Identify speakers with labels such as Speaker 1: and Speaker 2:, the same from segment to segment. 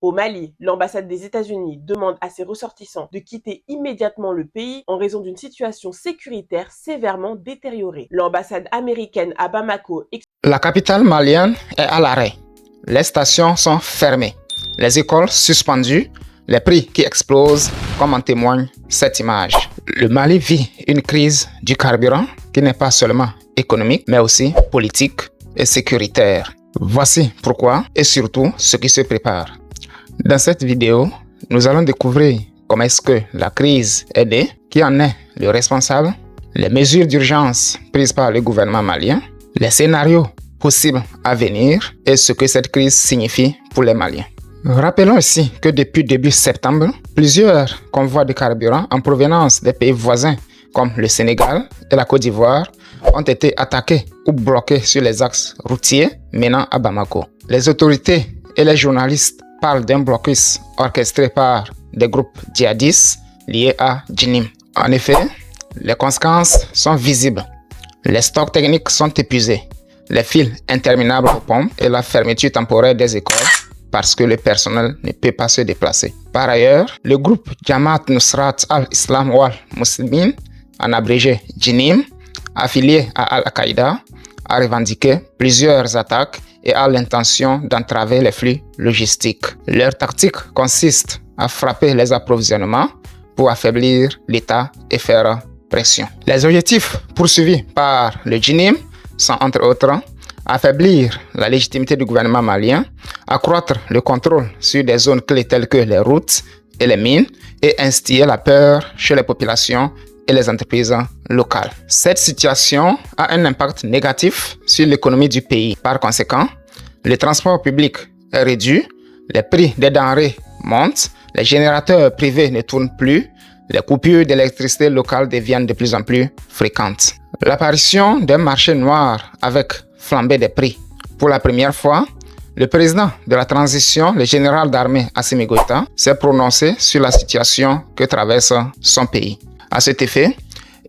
Speaker 1: Au Mali, l'ambassade des États-Unis demande à ses ressortissants de quitter immédiatement le pays en raison d'une situation sécuritaire sévèrement détériorée. L'ambassade américaine à Bamako.
Speaker 2: La capitale malienne est à l'arrêt. Les stations sont fermées, les écoles suspendues, les prix qui explosent, comme en témoigne cette image. Le Mali vit une crise du carburant qui n'est pas seulement économique, mais aussi politique et sécuritaire. Voici pourquoi et surtout ce qui se prépare. Dans cette vidéo, nous allons découvrir comment est-ce que la crise est née, qui en est le responsable, les mesures d'urgence prises par le gouvernement malien, les scénarios possibles à venir et ce que cette crise signifie pour les Maliens. Rappelons aussi que depuis début septembre, plusieurs convois de carburant en provenance des pays voisins comme le Sénégal et la Côte d'Ivoire ont été attaqués ou bloqués sur les axes routiers menant à Bamako. Les autorités et les journalistes parlent d'un blocus orchestré par des groupes djihadistes liés à Djinim. En effet, les conséquences sont visibles. Les stocks techniques sont épuisés, les fils interminables aux pompes et la fermeture temporaire des écoles parce que le personnel ne peut pas se déplacer. Par ailleurs, le groupe Jamaat Nusrat al-Islam wal-Muslimin, en abrégé Djinim, affilié à Al-Qaïda, a revendiqué plusieurs attaques et a l'intention d'entraver les flux logistiques. Leur tactique consiste à frapper les approvisionnements pour affaiblir l'État et faire pression. Les objectifs poursuivis par le Djinim sont entre autres affaiblir la légitimité du gouvernement malien, accroître le contrôle sur des zones clés telles que les routes et les mines et instiller la peur chez les populations et les entreprises locales. Cette situation a un impact négatif sur l'économie du pays. Par conséquent, le transport public est réduit, les prix des denrées montent, les générateurs privés ne tournent plus, les coupures d'électricité locale deviennent de plus en plus fréquentes. L'apparition d'un marché noir avec flambée des prix. Pour la première fois, le président de la transition, le général d'armée Assimi Goïta, s'est prononcé sur la situation que traverse son pays. À cet effet,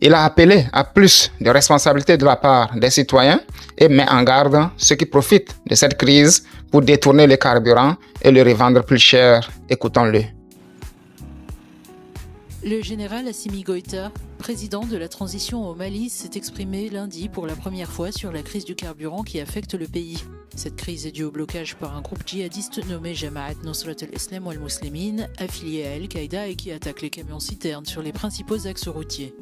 Speaker 2: il a appelé à plus de responsabilité de la part des citoyens et met en garde ceux qui profitent de cette crise pour détourner le carburant et le revendre plus cher. Écoutons-le.
Speaker 3: Le général Assimi Goïta, président de la transition au Mali, s'est exprimé lundi pour la première fois sur la crise du carburant qui affecte le pays. Cette crise est due au blocage par un groupe djihadiste nommé Jamaat Nusrat al-Islam wal-Muslimin, affilié à Al-Qaïda et qui attaque les camions-citernes sur les principaux axes routiers.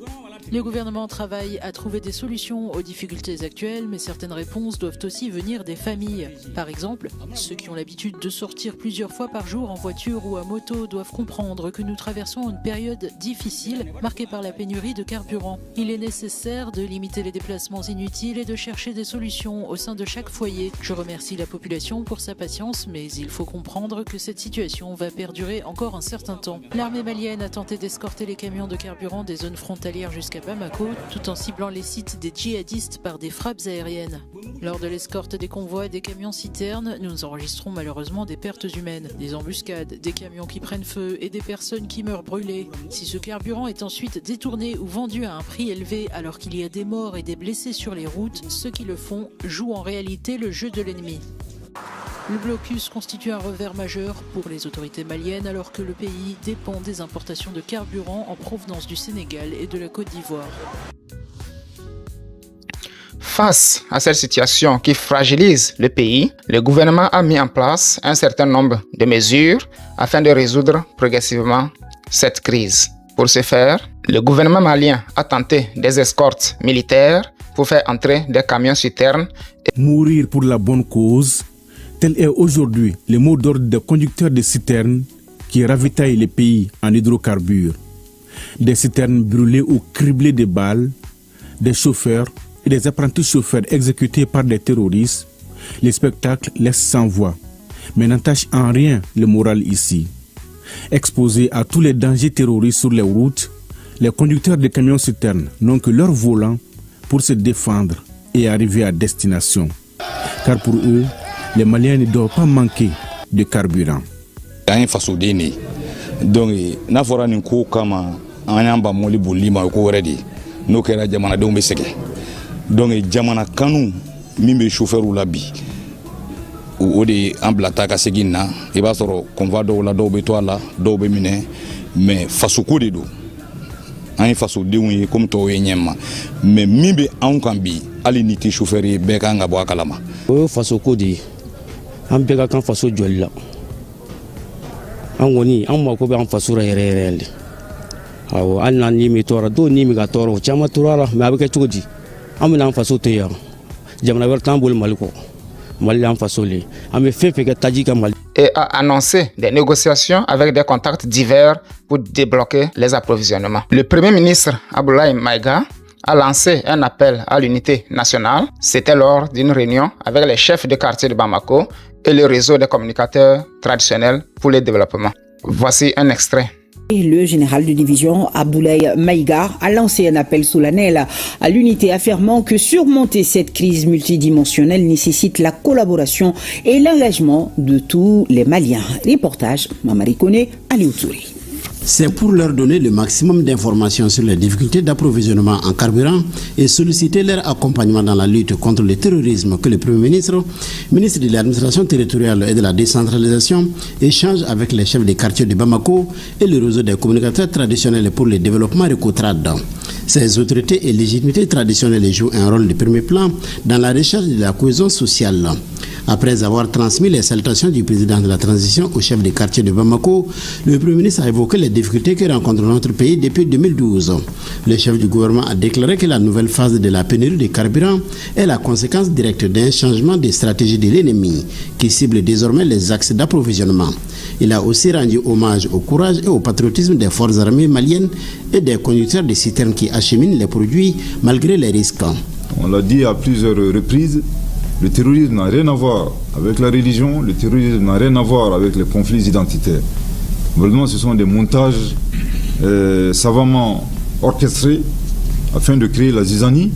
Speaker 3: Le gouvernement travaille à trouver des solutions aux difficultés actuelles, mais certaines réponses doivent aussi venir des familles. Par exemple, ceux qui ont l'habitude de sortir plusieurs fois par jour en voiture ou à moto doivent comprendre que nous traversons une période difficile, marquée par la pénurie de carburant. Il est nécessaire de limiter les déplacements inutiles et de chercher des solutions au sein de chaque foyer. Je remercie la population pour sa patience, mais il faut comprendre que cette situation va perdurer encore un certain temps. L'armée malienne a tenté d'escorter les camions de carburant des zones frontalières jusqu'à Bamako, tout en ciblant les sites des djihadistes par des frappes aériennes. Lors de l'escorte des convois et des camions-citernes, nous enregistrons malheureusement des pertes humaines, des embuscades, des camions qui prennent feu et des personnes qui meurent brûlées. Si ce carburant est ensuite détourné ou vendu à un prix élevé alors qu'il y a des morts et des blessés sur les routes, ceux qui le font jouent en réalité le jeu de l'ennemi. Le blocus constitue un revers majeur pour les autorités maliennes alors que le pays dépend des importations de carburant en provenance du Sénégal et de la Côte d'Ivoire.
Speaker 2: Face à cette situation qui fragilise le pays, le gouvernement a mis en place un certain nombre de mesures afin de résoudre progressivement cette crise. Pour ce faire, le gouvernement malien a tenté des escortes militaires pour faire entrer des camions-citernes.
Speaker 4: Mourir pour la bonne cause, tel est aujourd'hui le mot d'ordre des conducteurs de citernes qui ravitaillent les pays en hydrocarbures. Des citernes brûlées ou criblées de balles, des chauffeurs et des apprentis chauffeurs exécutés par des terroristes. Le spectacle laisse sans voix, mais n'entache en rien le moral ici. Exposés à tous les dangers terroristes sur les routes, les conducteurs de camions-citernes n'ont que leur volant pour se défendre et arriver à destination. Car pour eux, les Maliens ne doivent pas manquer de carburant.
Speaker 5: Donc, n'a fɔra nin ko kama an y'an ba mɔbili bolili ma o ko wɛrɛ de n'o kɛra jamanadenw bɛ sɛgɛn donc jamana kanu min bɛ chauffeur la bi o de an bila taa ka segin na I b'a sɔrɔ convoi dɔw la dɔw bɛ to a la dɔw bɛ minɛ mais fasoko de don an ye fasodenw ye comme tɔw ye ɲɛma mais min bɛ anw kan bi hali ni tɛ chauffeur ye bɛɛ kan ka bɔ a kalama
Speaker 6: o ye fasoko de ye an bɛɛ ka kan faso jɔli la an kɔni an mako bɛ an faso la yɛrɛ yɛrɛ de awɔ hali n'an ni bɛ tɔɔrɔ dɔw ni bɛ ka tɔɔrɔ o caman tora la mais a bɛ kɛ cogo di an bɛna an faso to yan jamana wɛrɛ t'an bolo Mali kɔ Mali an faso le an bɛ fɛn fɛn kɛ taji ka Mali.
Speaker 2: Et a annoncé des négociations avec des contacts divers pour débloquer les approvisionnements. Le Premier ministre Abdoulaye Maïga a lancé un appel à l'unité nationale. C'était lors d'une réunion avec les chefs de quartier de Bamako et le réseau des communicateurs traditionnels pour le développement. Voici un extrait.
Speaker 7: Le général de division Abdoulaye Maïga a lancé un appel solennel à l'unité affirmant que surmonter cette crise multidimensionnelle nécessite la collaboration et l'engagement de tous les Maliens. Reportage Mamari Kone, Aliou Touré.
Speaker 8: C'est pour leur donner le maximum d'informations sur les difficultés d'approvisionnement en carburant et solliciter leur accompagnement dans la lutte contre le terrorisme que le Premier ministre, ministre de l'administration territoriale et de la décentralisation, échange avec les chefs des quartiers de Bamako et le réseau des communicateurs traditionnels pour le développement Recotrad. Ces autorités et légitimités traditionnelles jouent un rôle de premier plan dans la recherche de la cohésion sociale. Après avoir transmis les salutations du président de la transition au chef des quartiers de Bamako, le Premier ministre a évoqué les difficultés que rencontre notre pays depuis 2012. Le chef du gouvernement a déclaré que la nouvelle phase de la pénurie de carburant est la conséquence directe d'un changement de stratégie de l'ennemi qui cible désormais les axes d'approvisionnement. Il a aussi rendu hommage au courage et au patriotisme des forces armées maliennes et des conducteurs de citernes qui acheminent les produits malgré les risques.
Speaker 9: On l'a dit à plusieurs reprises, le terrorisme n'a rien à voir avec la religion, le terrorisme n'a rien à voir avec les conflits identitaires. Vraiment, ce sont des montages savamment orchestrés afin de créer la zizanie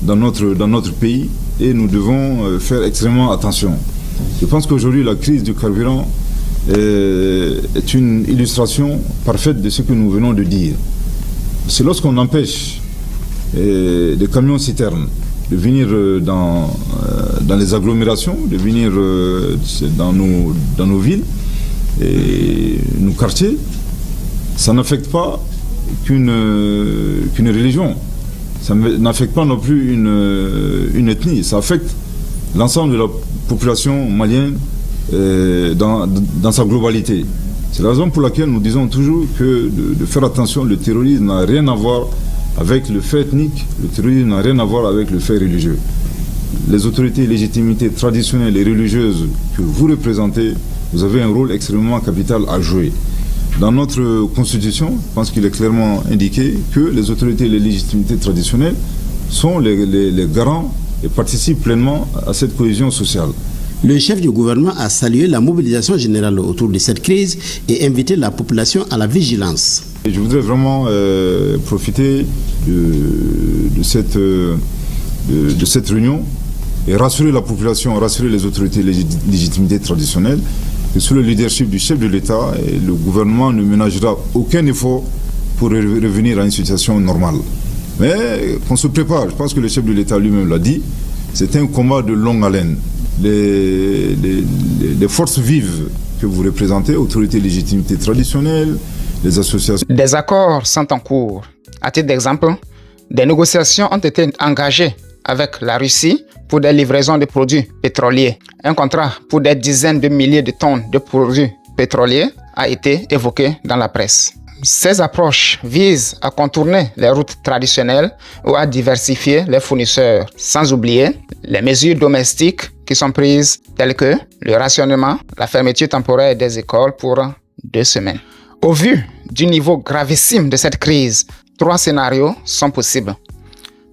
Speaker 9: dans notre pays et nous devons faire extrêmement attention. Je pense qu'aujourd'hui, la crise du carburant est une illustration parfaite de ce que nous venons de dire. C'est lorsqu'on empêche des camions-citernes de venir dans les agglomérations, de venir dans nos villes et nos quartiers, ça n'affecte pas qu'une religion, ça n'affecte pas non plus une ethnie, ça affecte l'ensemble de la population malienne dans sa globalité. C'est la raison pour laquelle nous disons toujours que de faire attention, le terrorisme n'a rien à voir avec le fait ethnique, le terrorisme n'a rien à voir avec le fait religieux. Les autorités et légitimités traditionnelles et religieuses que vous représentez, vous avez un rôle extrêmement capital à jouer. Dans notre constitution, je pense qu'il est clairement indiqué que les autorités et les légitimités traditionnelles sont les garants et participent pleinement à cette cohésion sociale.
Speaker 8: Le chef du gouvernement a salué la mobilisation générale autour de cette crise et invité la population à la vigilance.
Speaker 9: Et je voudrais vraiment profiter de cette réunion et rassurer la population, rassurer les autorités et les légitimités traditionnelles que sous le leadership du chef de l'État, le gouvernement ne ménagera aucun effort pour revenir à une situation normale. Mais qu'on se prépare, je pense que le chef de l'État lui-même l'a dit, c'est un combat de longue haleine. Les forces vives que vous représentez, autorités et légitimités traditionnelles, les associations.
Speaker 2: Des accords sont en cours. À titre d'exemple, des négociations ont été engagées avec la Russie pour des livraisons de produits pétroliers. Un contrat pour des dizaines de milliers de tonnes de produits pétroliers a été évoqué dans la presse. Ces approches visent à contourner les routes traditionnelles ou à diversifier les fournisseurs, sans oublier les mesures domestiques qui sont prises telles que le rationnement, la fermeture temporaire des écoles pour 2 semaines. Au vu du niveau gravissime de cette crise, 3 scénarios sont possibles.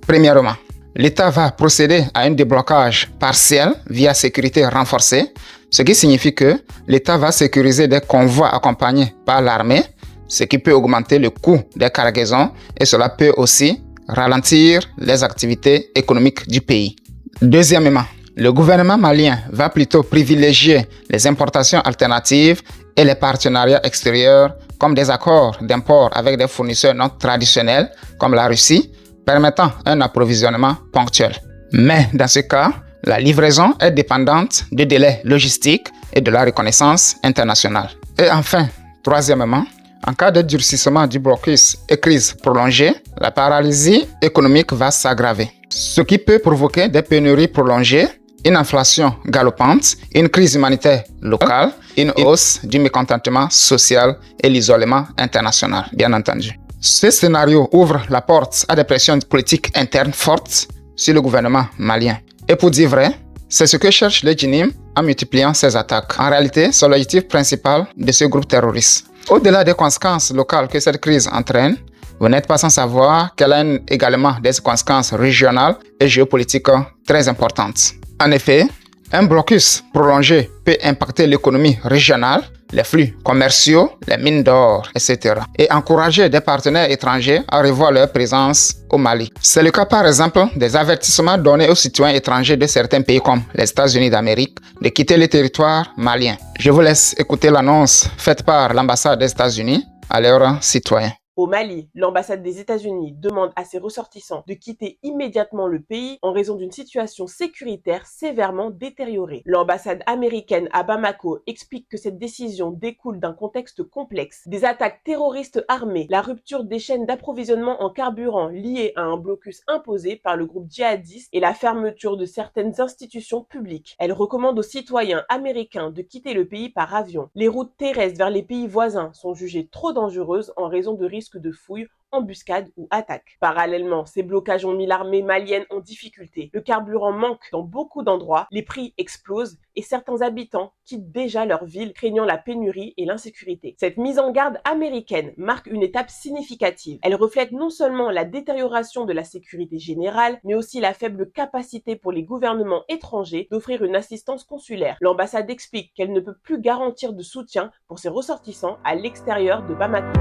Speaker 2: Premièrement, l'État va procéder à un déblocage partiel via sécurité renforcée, ce qui signifie que l'État va sécuriser des convois accompagnés par l'armée, ce qui peut augmenter le coût des cargaisons et cela peut aussi ralentir les activités économiques du pays. Deuxièmement, le gouvernement malien va plutôt privilégier les importations alternatives et les partenariats extérieurs comme des accords d'import avec des fournisseurs non traditionnels comme la Russie, permettant un approvisionnement ponctuel. Mais dans ce cas, La livraison est dépendante du délai logistique et de la reconnaissance internationale. Et enfin, troisièmement, en cas de durcissement du blocus et crise prolongée, la paralysie économique va s'aggraver, ce qui peut provoquer des pénuries prolongées, une inflation galopante, une crise humanitaire locale, une hausse du mécontentement social et l'isolement international, bien entendu. Ce scénario ouvre la porte à des pressions politiques internes fortes sur le gouvernement malien. Et pour dire vrai, c'est ce que cherche le JNIM en multipliant ses attaques. En réalité, c'est l'objectif principal de ce groupe terroriste. Au-delà des conséquences locales que cette crise entraîne, vous n'êtes pas sans savoir qu'elle a également des conséquences régionales et géopolitiques très importantes. En effet, un blocus prolongé peut impacter l'économie régionale, les flux commerciaux, les mines d'or, etc. et encourager des partenaires étrangers à revoir leur présence au Mali. C'est le cas par exemple des avertissements donnés aux citoyens étrangers de certains pays comme les États-Unis d'Amérique de quitter le territoire malien. Je vous laisse écouter l'annonce faite par l'ambassade des États-Unis à leurs citoyens.
Speaker 1: Au Mali, l'ambassade des États-Unis demande à ses ressortissants de quitter immédiatement le pays en raison d'une situation sécuritaire sévèrement détériorée. L'ambassade américaine à Bamako explique que cette décision découle d'un contexte complexe. Des attaques terroristes armées, la rupture des chaînes d'approvisionnement en carburant liées à un blocus imposé par le groupe djihadiste et la fermeture de certaines institutions publiques. Elle recommande aux citoyens américains de quitter le pays par avion. Les routes terrestres vers les pays voisins sont jugées trop dangereuses en raison de risques de fouilles, embuscades ou attaques. Parallèlement, ces blocages ont mis l'armée malienne en difficulté. Le carburant manque dans beaucoup d'endroits, les prix explosent et certains habitants quittent déjà leur ville craignant la pénurie et l'insécurité. Cette mise en garde américaine marque une étape significative. Elle reflète non seulement la détérioration de la sécurité générale, mais aussi la faible capacité pour les gouvernements étrangers d'offrir une assistance consulaire. L'ambassade explique qu'elle ne peut plus garantir de soutien pour ses ressortissants à l'extérieur de Bamako.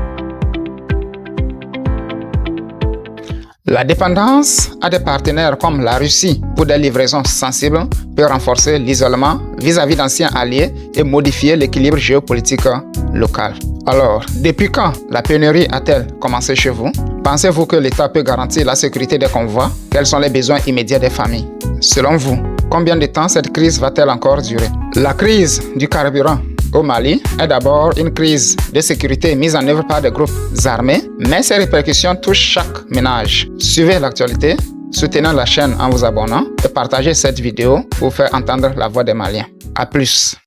Speaker 2: La dépendance à des partenaires comme la Russie pour des livraisons sensibles peut renforcer l'isolement vis-à-vis d'anciens alliés et modifier l'équilibre géopolitique local. Alors, depuis quand la pénurie a-t-elle commencé chez vous? Pensez-vous que l'État peut garantir la sécurité des convois? Quels sont les besoins immédiats des familles? Selon vous, combien de temps cette crise va-t-elle encore durer? La crise du carburant au Mali est d'abord une crise de sécurité mise en œuvre par des groupes armés, mais ses répercussions touchent chaque ménage. Suivez l'actualité, soutenez la chaîne en vous abonnant et partagez cette vidéo pour faire entendre la voix des Maliens. À plus!